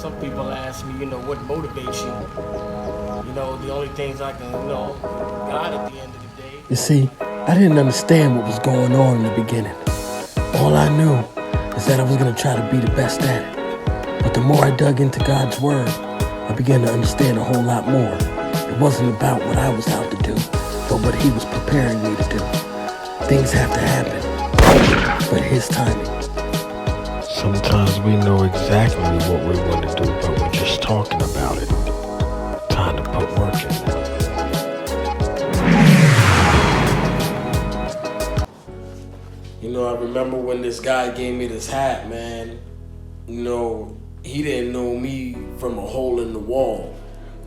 Some people ask me, what motivates you? The only things I can, God at the end of the day. You see, I didn't understand what was going on in the beginning. All I knew is that I was going to try to be the best at it. But the more I dug into God's word, I began to understand a whole lot more. It wasn't about what I was out to do, but what he was preparing me to do. Things have to happen, but his timing. Sometimes we know exactly what we want to do, but we're just talking about it. Time to put work in now. I remember when this guy gave me this hat, man. He didn't know me from a hole in the wall.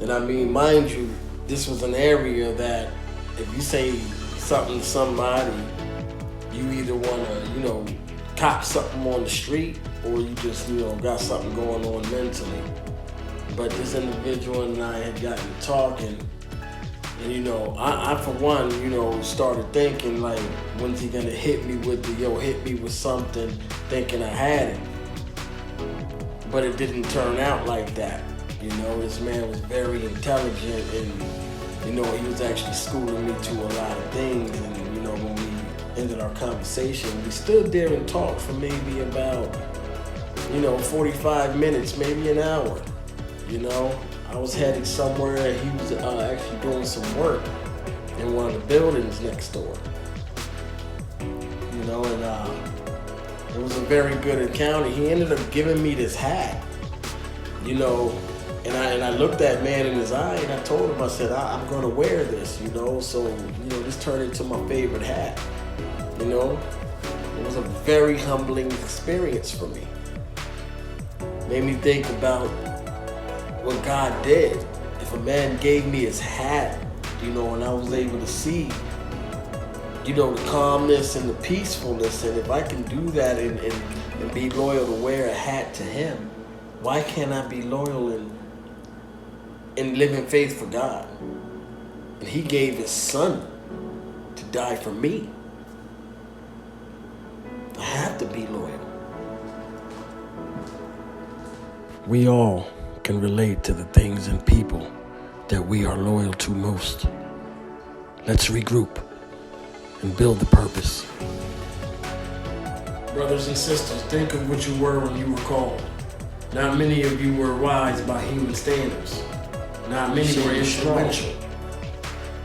And I mean, mind you, this was an area that if you say something to somebody, you either want to, cop something on the street or you just, got something going on mentally. But this individual and I had gotten to talking, and I for one, started thinking like, when's he gonna hit me with hit me with something, thinking I had it. But it didn't turn out like that. This man was very intelligent, and he was actually schooling me to a lot of things. And when we ended our conversation, we stood there and talked for maybe about 45 minutes, maybe an hour. I was headed somewhere, and he was actually doing some work in one of the buildings next door. And it was a very good encounter. He ended up giving me this hat, and I looked that man in his eye, and I told him, I said, I'm gonna wear this, so this turned into my favorite hat. It was a very humbling experience for me. Made me think about what God did. If a man gave me his hat, and I was able to see, the calmness and the peacefulness, and if I can do that and be loyal to wear a hat to him, why can't I be loyal and live in faith for God? And he gave his son to die for me. I have to be loyal. We all can relate to the things and people that we are loyal to most. Let's regroup and build the purpose. Brothers and sisters, think of what you were when you were called. Not many of you were wise by human standards. Not many were influential.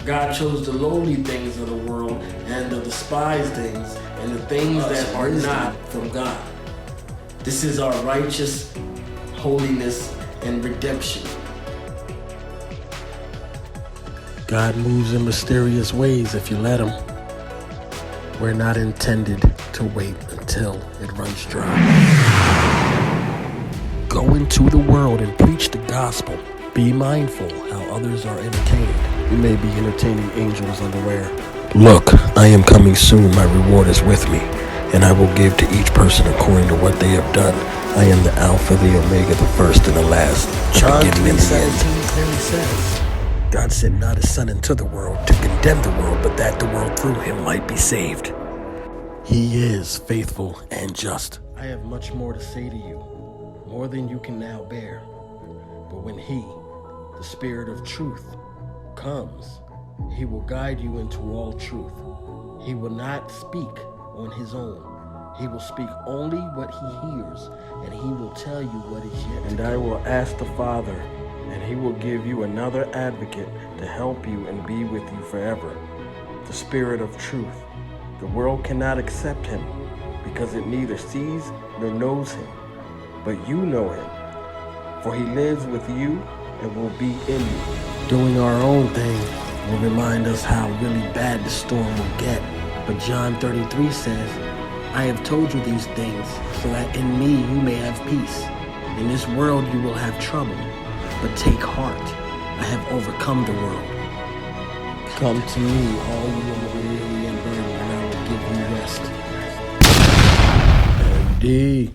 God chose the lowly things of the world and the despised things and the things that are not from God. This is our righteous holiness and redemption. God moves in mysterious ways if you let him. We're not intended to wait until it runs dry. Go into the world and preach the gospel. Be mindful how others are entertained. You may be entertaining angels unaware. Look, I am coming soon. My reward is with me, and I will give to each person according to what they have done. I am the Alpha, the Omega, the first and the last. John the beginning and the 3:17 clearly says, God sent not his son into the world to condemn the world, but that the world through him might be saved. He is faithful and just. I have much more to say to you, more than you can now bear. But when he, the Spirit of truth, comes, he will guide you into all truth. He will not speak on his own. He will speak only what he hears, and he will tell you what is yet to come. And I will ask the Father, and he will give you another advocate to help you and be with you forever, the Spirit of truth. The world cannot accept him because it neither sees nor knows him, but you know him, for he lives with you and will be in you. Doing our own thing will remind us how really bad the storm will get. But John 33 says, I have told you these things so that in me you may have peace. In this world you will have trouble, but take heart. I have overcome the world. Come to me, all you are weary and burdened, and I will give you rest. Indeed.